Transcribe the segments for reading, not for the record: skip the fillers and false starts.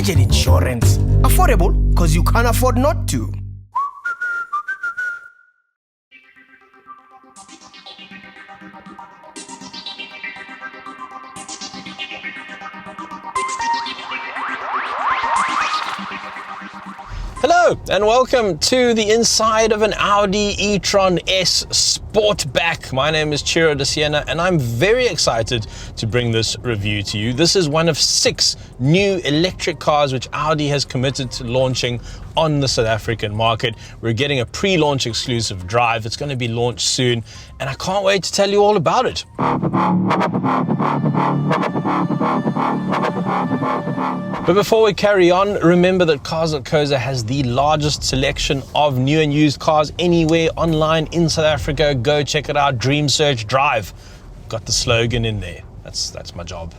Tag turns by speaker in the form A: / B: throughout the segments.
A: Budget insurance. Affordable because you can't afford not to.
B: Hello and welcome to the inside of an Audi E-Tron S Sportback. My name is Chiro de Siena and I'm very excited to bring this review to you. This is one of 6 new electric cars which Audi has committed to launching on the South African market. We're getting a pre-launch exclusive drive. It's going to be launched soon and I can't wait to tell you all about it. But before we carry on, remember that Cars.co.za has the largest selection of new and used cars anywhere online in South Africa. Go check it out. Dream Search Drive. Got the slogan in there. That's my job.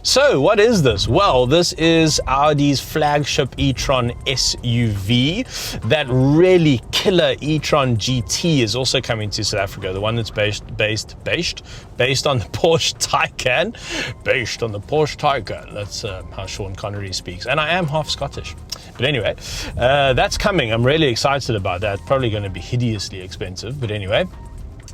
B: So what is this? Well, this is Audi's flagship e-tron SUV. That really killer e-tron GT is also coming to South Africa. The one that's based on the Porsche Taycan. Based on the Porsche Taycan. That's how Sean Connery speaks. And I am half Scottish. But anyway, that's coming. I'm really excited about that. Probably going to be hideously expensive. But anyway,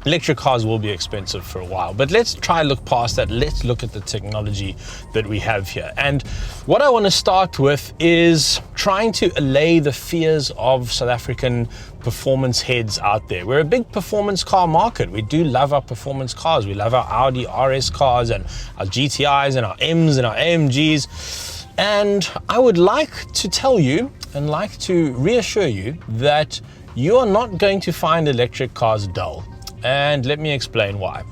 B: electric cars will be expensive for a while, but let's try and look past that. Let's look at the technology that we have here. And what I want to start with is trying to allay the fears of South African performance heads out there. We're a big performance car market. We do love our performance cars. We love our Audi RS cars and our GTIs and our M's and our AMGs. And I would like to tell you and like to reassure you that you are not going to find electric cars dull. And let me explain why.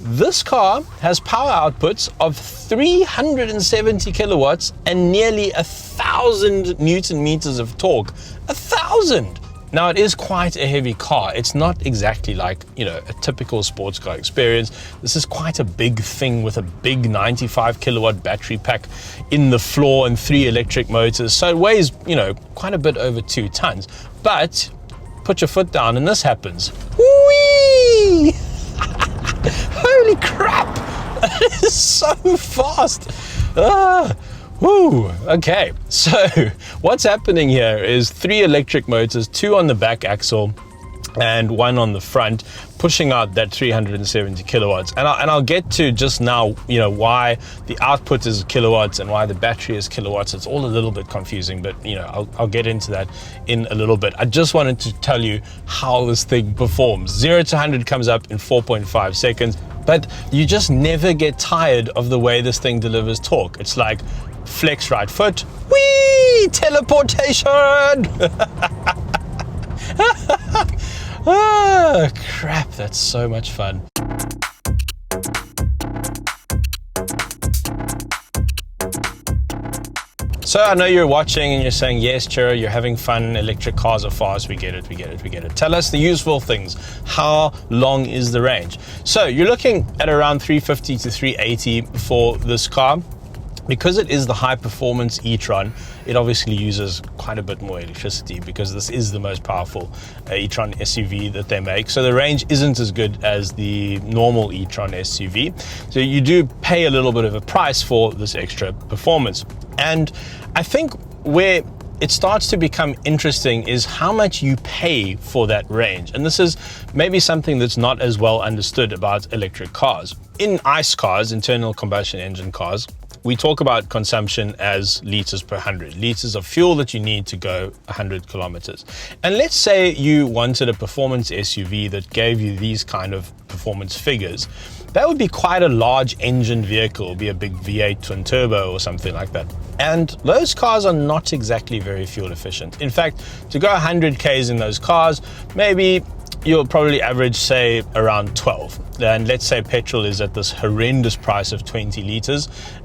B: This car has power outputs of 370 kilowatts and nearly 1,000 Newton meters of torque. 1,000! Now it is quite a heavy car. It's not exactly like, a typical sports car experience. This is quite a big thing with a big 95 kilowatt battery pack in the floor and 3 electric motors. So it weighs, quite a bit over 2 tons. But put your foot down and this happens. Whee! Holy crap! It is so fast. Woo. Okay, so what's happening here is 3 electric motors, 2 on the back axle and 1 on the front, pushing out that 370 kilowatts. And I'll get to just now, why the output is kilowatts and why the battery is kilowatts. It's all a little bit confusing, but I'll get into that in a little bit. I just wanted to tell you how this thing performs. 0 to 100 comes up in 4.5 seconds, but you just never get tired of the way this thing delivers torque. It's like flex right foot, whee, teleportation. Ah, crap, that's so much fun. So I know you're watching and you're saying, yes, Chiro, you're having fun. Electric cars are fast. We get it. Tell us the useful things. How long is the range? So you're looking at around 350 to 380 for this car. Because it is the high performance e-tron, it obviously uses quite a bit more electricity because this is the most powerful e-tron SUV that they make. So the range isn't as good as the normal e-tron SUV. So you do pay a little bit of a price for this extra performance. And I think where it starts to become interesting is how much you pay for that range. And this is maybe something that's not as well understood about electric cars. In ICE cars, internal combustion engine cars, we talk about consumption as liters per 100, liters of fuel that you need to go 100 kilometers. And let's say you wanted a performance SUV that gave you these kind of performance figures. That would be quite a large engine vehicle, be a big V8 twin turbo or something like that. And those cars are not exactly very fuel efficient. In fact, to go 100 Ks in those cars, maybe you'll probably average, say, around 12. And let's say petrol is at this horrendous price of 20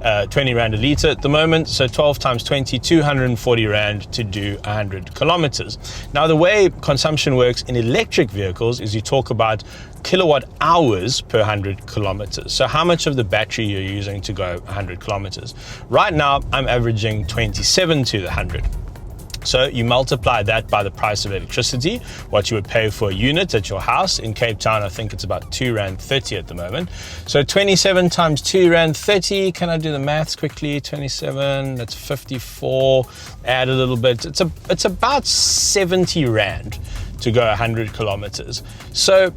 B: Rand a litre at the moment. So 12 times 20, 240 Rand to do 100 kilometers. Now, the way consumption works in electric vehicles is you talk about kilowatt hours per 100 kilometers. So how much of the battery you're using to go 100 kilometers. Right now, I'm averaging 27 to the 100. So you multiply that by the price of electricity, what you would pay for a unit at your house. In Cape Town, I think it's about R2.30 at the moment. So 27 times R2.30, can I do the maths quickly? 27, that's 54, add a little bit. It's about 70 Rand to go 100 kilometers. So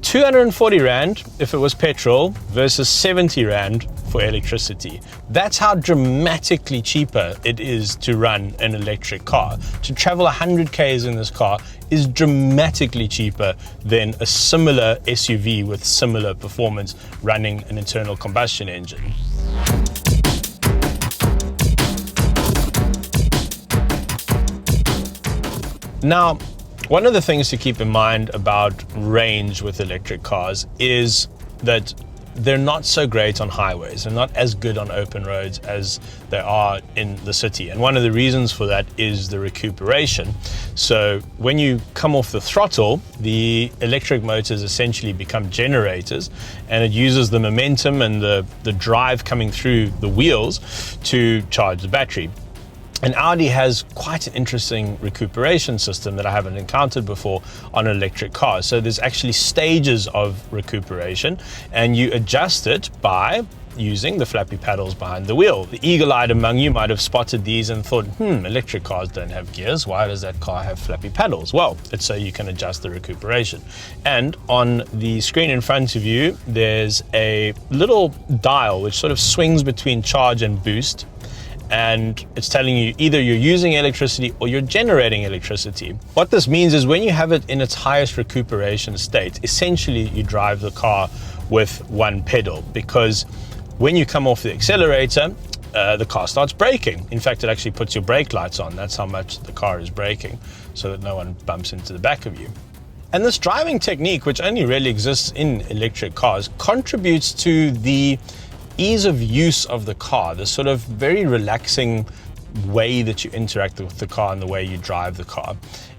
B: 240 Rand if it was petrol versus 70 Rand for electricity. That's how dramatically cheaper it is to run an electric car. To travel 100 Ks in this car is dramatically cheaper than a similar SUV with similar performance running an internal combustion engine. Now, one of the things to keep in mind about range with electric cars is that they're not so great on highways. They're not as good on open roads as they are in the city. And one of the reasons for that is the recuperation. So when you come off the throttle, the electric motors essentially become generators, and it uses the momentum and the drive coming through the wheels to charge the battery. And Audi has quite an interesting recuperation system that I haven't encountered before on electric cars. So there's actually stages of recuperation, and you adjust it by using the flappy paddles behind the wheel. The eagle-eyed among you might have spotted these and thought, electric cars don't have gears. Why does that car have flappy paddles? Well, it's so you can adjust the recuperation. And on the screen in front of you, there's a little dial which sort of swings between charge and boost. And it's telling you either you're using electricity or you're generating electricity. What this means is when you have it in its highest recuperation state, essentially you drive the car with one pedal, because when you come off the accelerator, the car starts braking. In fact, it actually puts your brake lights on. That's how much the car is braking, so that no one bumps into the back of you. And this driving technique, which only really exists in electric cars, contributes to the ease of use of the car, the sort of very relaxing way that you interact with the car and the way you drive the car.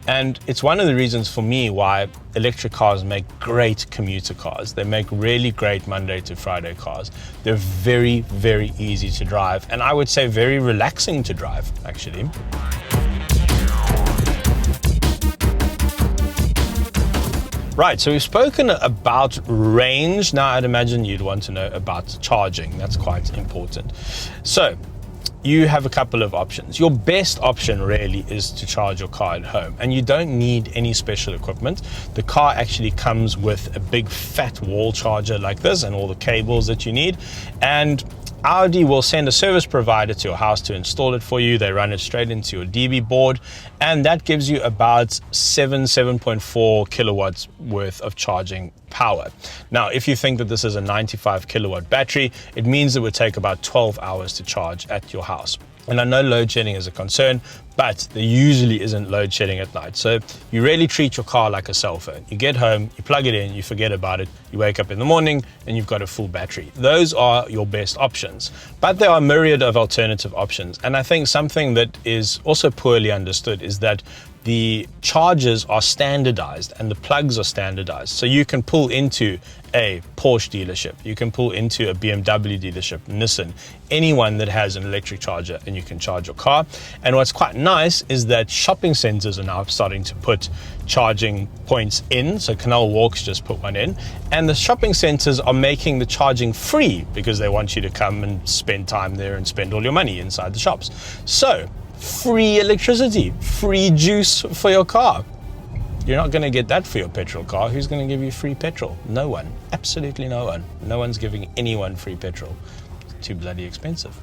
B: And it's one of the reasons for me why electric cars make great commuter cars. They make really great Monday to Friday cars. They're very, very easy to drive, and I would say very relaxing to drive, actually. Right, so we've spoken about range. Now I'd imagine you'd want to know about charging. That's quite important. So you have a couple of options. Your best option really is to charge your car at home, and you don't need any special equipment. The car actually comes with a big fat wall charger like this and all the cables that you need. And Audi will send a service provider to your house to install it for you. They run it straight into your DB board, and that gives you about 7.4 kilowatts worth of charging power. Now, if you think that this is a 95 kilowatt battery, it means it would take about 12 hours to charge at your house. And I know load shedding is a concern, but there usually isn't load shedding at night. So you really treat your car like a cell phone. You get home, you plug it in, you forget about it, you wake up in the morning and you've got a full battery. Those are your best options. But there are a myriad of alternative options. And I think something that is also poorly understood is that the chargers are standardized and the plugs are standardized. So you can pull into a Porsche dealership, you can pull into a BMW dealership, Nissan, anyone that has an electric charger, and you can charge your car. And what's quite nice is that shopping centers are now starting to put charging points in. So Canal Walks just put one in, and the shopping centers are making the charging free because they want you to come and spend time there and spend all your money inside the shops. So free electricity, free juice for your car. You're not going to get that for your petrol car. Who's going to give you free petrol? No one. Absolutely no one. No one's giving anyone free petrol. It's too bloody expensive.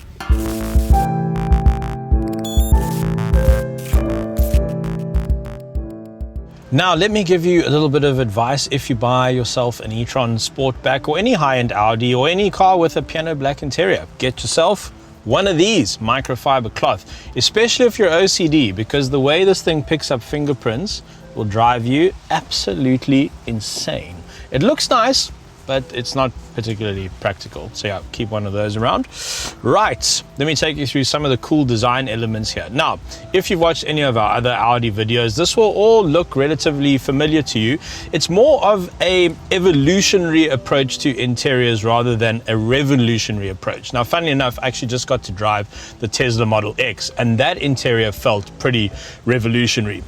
B: Now, let me give you a little bit of advice. If you buy yourself an E-Tron Sportback or any high-end Audi or any car with a piano black interior, get yourself one of these microfiber cloth, especially if you're OCD, because the way this thing picks up fingerprints will drive you absolutely insane. It looks nice, but it's not particularly practical. So yeah, keep one of those around. Right, let me take you through some of the cool design elements here. Now, if you've watched any of our other Audi videos, this will all look relatively familiar to you. It's more of a evolutionary approach to interiors rather than a revolutionary approach. Now, funnily enough, I actually just got to drive the Tesla Model X, and that interior felt pretty revolutionary.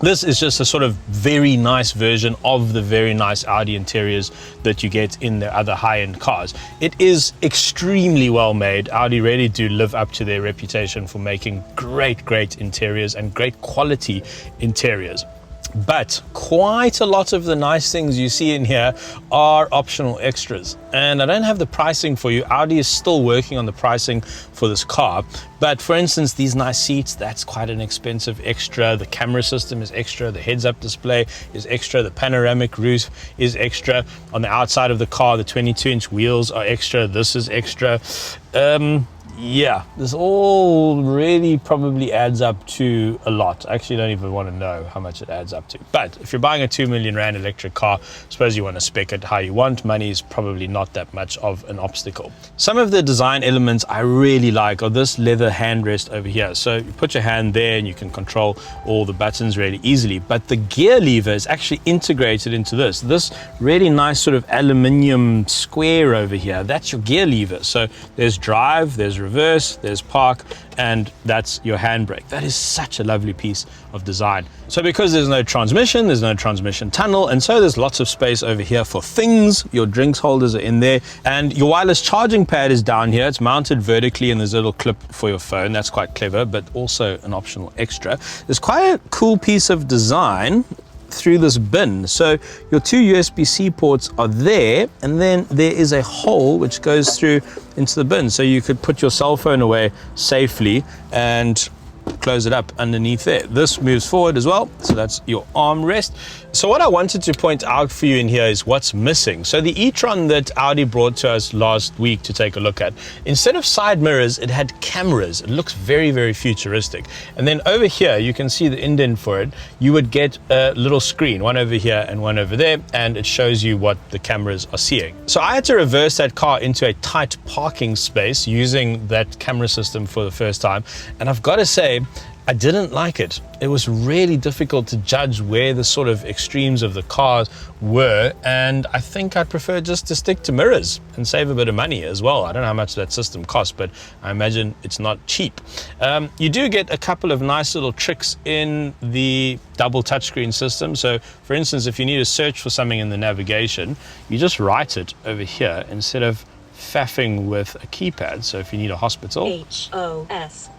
B: This is just a sort of very nice version of the very nice Audi interiors that you get in their other high-end cars. It is extremely well made. Audi really do live up to their reputation for making great interiors and great quality interiors. But quite a lot of the nice things you see in here are optional extras. And I don't have the pricing for you. Audi is still working on the pricing for this car. But for instance, these nice seats, that's quite an expensive extra. The camera system is extra. The heads-up display is extra. The panoramic roof is extra. On the outside of the car, the 22-inch wheels are extra. This is extra. Yeah, this all really probably adds up to a lot. I actually don't even want to know how much it adds up to. But if you're buying a 2 million rand electric car, I suppose you want to spec it how you want. Money is probably not that much of an obstacle. Some of the design elements I really like are this leather handrest over here. So you put your hand there and you can control all the buttons really easily. But the gear lever is actually integrated into this. This really nice sort of aluminium square over here, that's your gear lever. So there's drive, there's reverse, there's park, and that's your handbrake. That is such a lovely piece of design. So because there's no transmission tunnel, and so there's lots of space over here for things. Your drinks holders are in there, and your wireless charging pad is down here. It's mounted vertically, and there's a little clip for your phone. That's quite clever, but also an optional extra. There's quite a cool piece of design through this bin. So your two USB-C ports are there, and then there is a hole which goes through into the bin, so you could put your cell phone away safely and close it up underneath there. This moves forward as well, so that's your armrest. So what I wanted to point out for you in here is what's missing. So the E-Tron that Audi brought to us last week to take a look at, instead of side mirrors, it had cameras. It looks very futuristic. And then over here, you can see the indent for it. You would get a little screen, one over here and one over there, and it shows you what the cameras are seeing. So I had to reverse that car into a tight parking space using that camera system for the first time. And I've got to say, I didn't like it. It was really difficult to judge where the sort of extremes of the cars were, and I think I'd prefer just to stick to mirrors and save a bit of money as well. I don't know how much that system costs, but I imagine it's not cheap. You do get a couple of nice little tricks in the double touchscreen system. So for instance, if you need to search for something in the navigation, you just write it over here instead of faffing with a keypad. So if you need a hospital, HOSPITAL.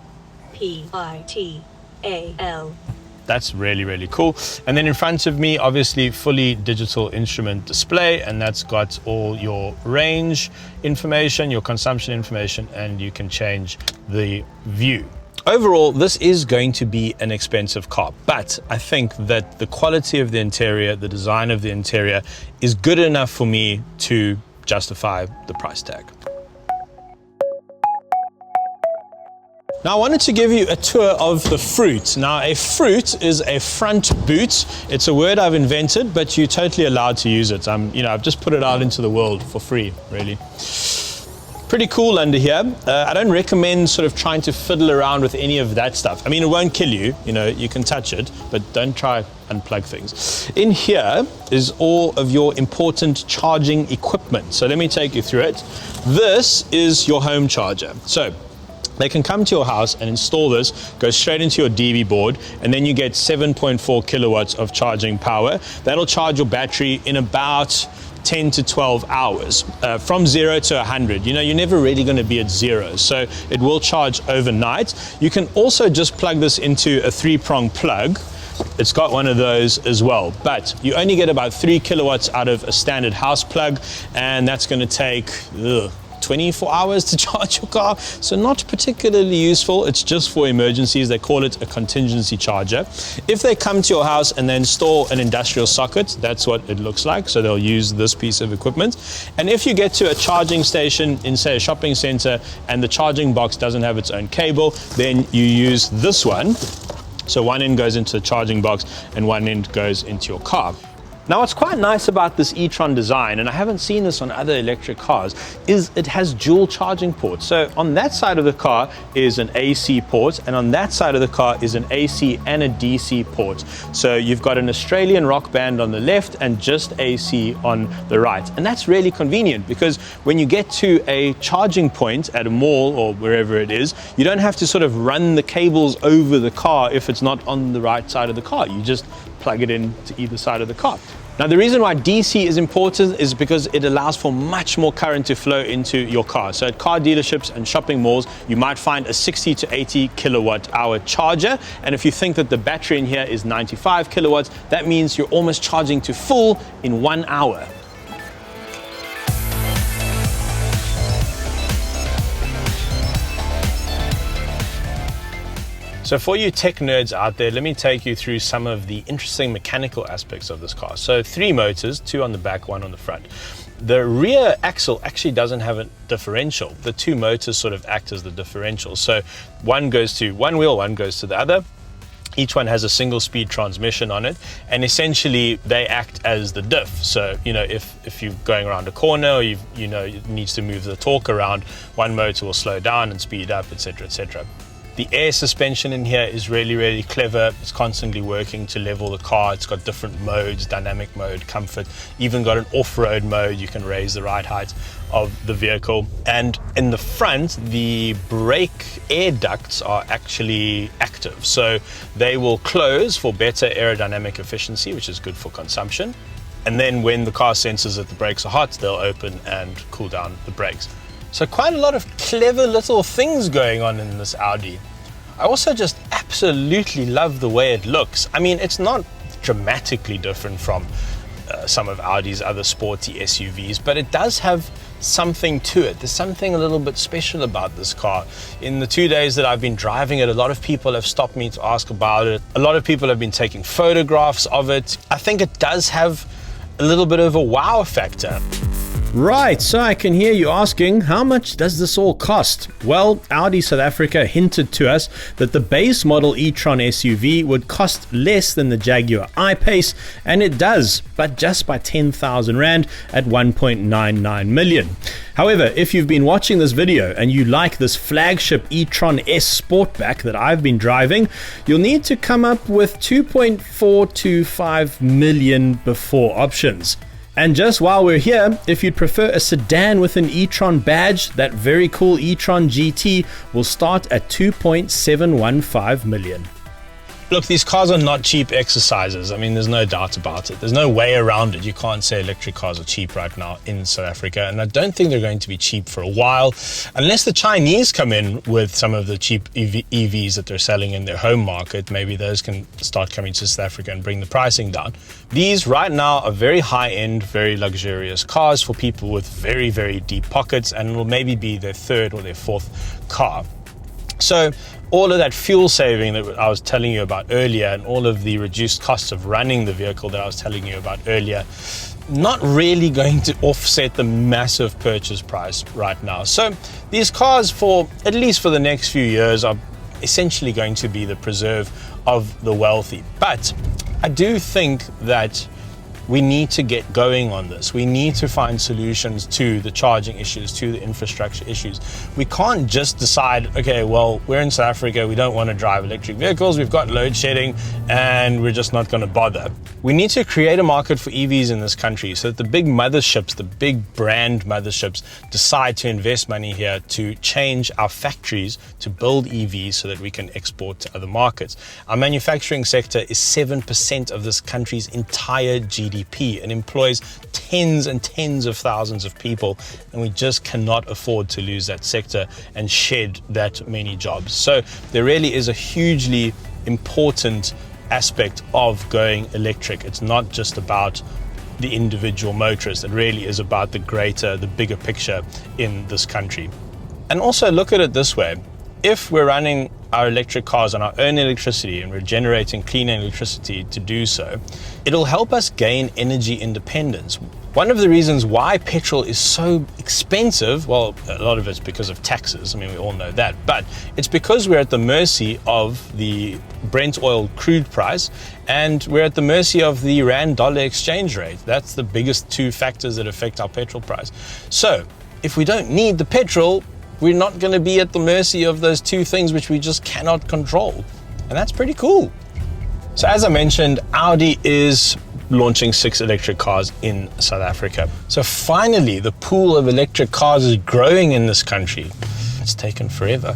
B: That's really cool. And then in front of me, obviously fully digital instrument display, and that's got all your range information, your consumption information, and you can change the view. Overall, this is going to be an expensive car, but I think that the quality of the interior, the design of the interior is good enough for me to justify the price tag. Now I wanted to give you a tour of the fruit. Now a fruit is a front boot. It's a word I've invented, but you're totally allowed to use it. I've just put it out into the world for free, really. Pretty cool under here. I don't recommend sort of trying to fiddle around with any of that stuff. I mean, it won't kill you, you can touch it, but don't try unplug things. In here is all of your important charging equipment. So let me take you through it. This is your home charger. So they can come to your house and install this, go straight into your DV board, and then you get 7.4 kilowatts of charging power. That'll charge your battery in about 10 to 12 hours, from 0 to 100. You're never really going to be at 0, so it will charge overnight. You can also just plug this into a 3-prong plug. It's got one of those as well, but you only get about 3 kilowatts out of a standard house plug, and that's going to take 24 hours to charge your car, so not particularly useful. It's just for emergencies. They call it a contingency charger. If they come to your house and they install an industrial socket, that's what it looks like. So they'll use this piece of equipment. And if you get to a charging station in, say, a shopping center, and the charging box doesn't have its own cable, then you use this one. So one end goes into the charging box and one end goes into your car. Now, what's quite nice about this e-tron design, and I haven't seen this on other electric cars, is it has dual charging ports. So on that side of the car is an AC port, and on that side of the car is an AC and a DC port. So you've got an Australian rock band on the left and just AC on the right. And that's really convenient because when you get to a charging point at a mall or wherever it is, you don't have to sort of run the cables over the car if it's not on the right side of the car. You just plug it in to either side of the car. Now, the reason why DC is important is because it allows for much more current to flow into your car. So at car dealerships and shopping malls, you might find a 60 to 80 kilowatt hour charger. And if you think that the battery in here is 95 kilowatts, that means you're almost charging to full in 1 hour. So for you tech nerds out there, let me take you through some of the interesting mechanical aspects of this car. So 3 motors, 2 on the back, 1 on the front. The rear axle actually doesn't have a differential. The 2 motors sort of act as the differential. So one goes to one wheel, one goes to the other. Each one has a single speed transmission on it, and essentially they act as the diff. So, you know, if you're going around a corner or it needs to move the torque around, one motor will slow down and speed up, etc., etc. The air suspension in here is really, really clever. It's constantly working to level the car. It's got different modes, dynamic mode, comfort, even got an off-road mode. You can raise the ride height of the vehicle. And in the front, the brake air ducts are actually active. So they will close for better aerodynamic efficiency, which is good for consumption. And then when the car senses that the brakes are hot, they'll open and cool down the brakes. So quite a lot of clever little things going on in this Audi. I also just absolutely love the way it looks. I mean, it's not dramatically different from some of Audi's other sporty SUVs, but it does have something to it. There's something a little bit special about this car. In the 2 days that I've been driving it, a lot of people have stopped me to ask about it. A lot of people have been taking photographs of it. I think it does have a little bit of a wow factor. Right, so I can hear you asking, how much does this all cost? Well, Audi South Africa hinted to us that the base model e-tron SUV would cost less than the Jaguar I-Pace, and it does, but just by 10,000 Rand at 1.99 million. However, if you've been watching this video and you like this flagship e-tron S Sportback that I've been driving, you'll need to come up with 2.425 million before options. And just while we're here, if you'd prefer a sedan with an e-tron badge, that very cool e-tron GT will start at 2.715 million. Look, these cars are not cheap exercises. I mean, there's no doubt about it. There's no way around it. You can't say electric cars are cheap right now in South Africa, and I don't think they're going to be cheap for a while, unless the Chinese come in with some of the cheap EVs that they're selling in their home market. Maybe those can start coming to South Africa and bring the pricing down. These right now are very high-end, very luxurious cars for people with very, very deep pockets, and will maybe be their 3rd or their 4th car. So all of that fuel saving that I was telling you about earlier, and all of the reduced costs of running the vehicle that I was telling you about earlier, not really going to offset the massive purchase price right now. So these cars, for at least for the next few years, are essentially going to be the preserve of the wealthy. But I do think that we need to get going on this. We need to find solutions to the charging issues, to the infrastructure issues. We can't just decide, okay, well, we're in South Africa, we don't want to drive electric vehicles, we've got load shedding, and we're just not going to bother. We need to create a market for EVs in this country so that the big motherships, the big brand motherships, decide to invest money here to change our factories to build EVs so that we can export to other markets. Our manufacturing sector is 7% of this country's entire GDP. It employs tens and tens of thousands of people, and we just cannot afford to lose that sector and shed that many jobs. So there really is a hugely important aspect of going electric. It's not just about the individual motorist. It really is about the bigger picture in this country. And also look at it this way. If we're running our electric cars on our own electricity and we're generating clean electricity to do so, it'll help us gain energy independence. One of the reasons why petrol is so expensive, well, a lot of it's because of taxes. I mean, we all know that, but it's because we're at the mercy of the Brent oil crude price, and we're at the mercy of the rand-dollar exchange rate. That's the biggest two factors that affect our petrol price. So if we don't need the petrol, we're not going to be at the mercy of those two things which we just cannot control. And that's pretty cool. So as I mentioned, Audi is launching 6 electric cars in South Africa. So finally, the pool of electric cars is growing in this country. It's taken forever.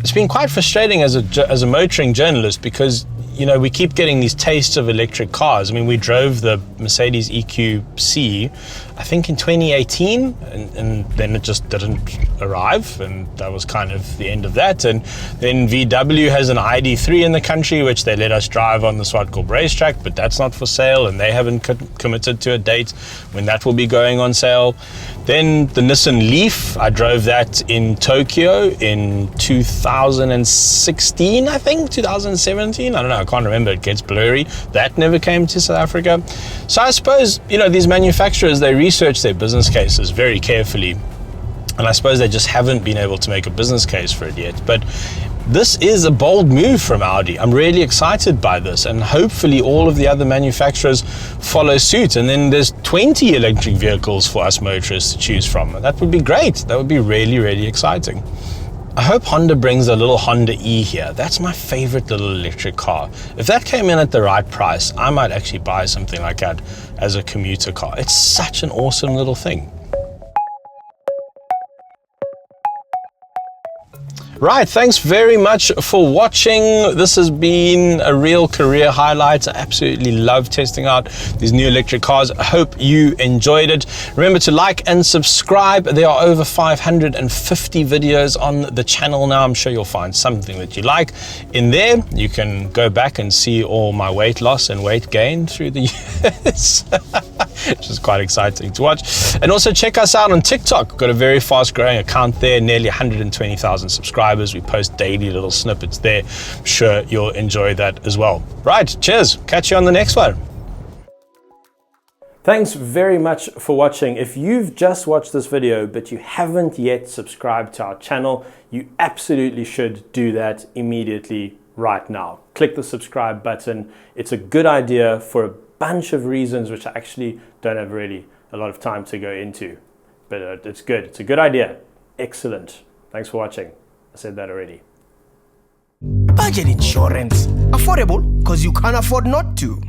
B: It's been quite frustrating as a motoring journalist because, you know, we keep getting these tastes of electric cars. I mean, we drove the Mercedes EQC, I think in 2018, and then it just didn't arrive, and that was kind of the end of that. And then VW has an ID3 in the country, which they let us drive on the Swartkorp racetrack, but that's not for sale, and they haven't committed to a date when that will be going on sale. Then the Nissan Leaf, I drove that in Tokyo in 2016, I think, 2017, I don't know, I can't remember, it gets blurry. That never came to South Africa. So I suppose, you know, these manufacturers, they research their business cases very carefully, and I suppose they just haven't been able to make a business case for it yet. But this is a bold move from Audi. I'm really excited by this, and hopefully all of the other manufacturers follow suit, and then there's 20 electric vehicles for us motorists to choose from. That would be great. That would be really, really exciting. I hope Honda brings a little Honda E here. That's my favorite little electric car. If that came in at the right price, I might actually buy something like that as a commuter car. It's such an awesome little thing. Right, thanks very much for watching. This has been a real career highlight. I absolutely love testing out these new electric cars. I hope you enjoyed it. Remember to like and subscribe. There are over 550 videos on the channel now. I'm sure you'll find something that you like in there. You can go back and see all my weight loss and weight gain through the years, which is quite exciting to watch. And also check us out on TikTok. We've got a very fast growing account there, nearly 120,000 subscribers. We post daily little snippets there. I'm sure you'll enjoy that as well. Right, cheers. Catch you on the next one. Thanks very much for watching. If you've just watched this video but you haven't yet subscribed to our channel, you absolutely should do that immediately right now. Click the subscribe button. It's a good idea for a bunch of reasons which I actually don't have really a lot of time to go into, but it's good. It's a good idea. Excellent. Thanks for watching. I said that already.
A: Budget insurance. Affordable because you can't afford not to.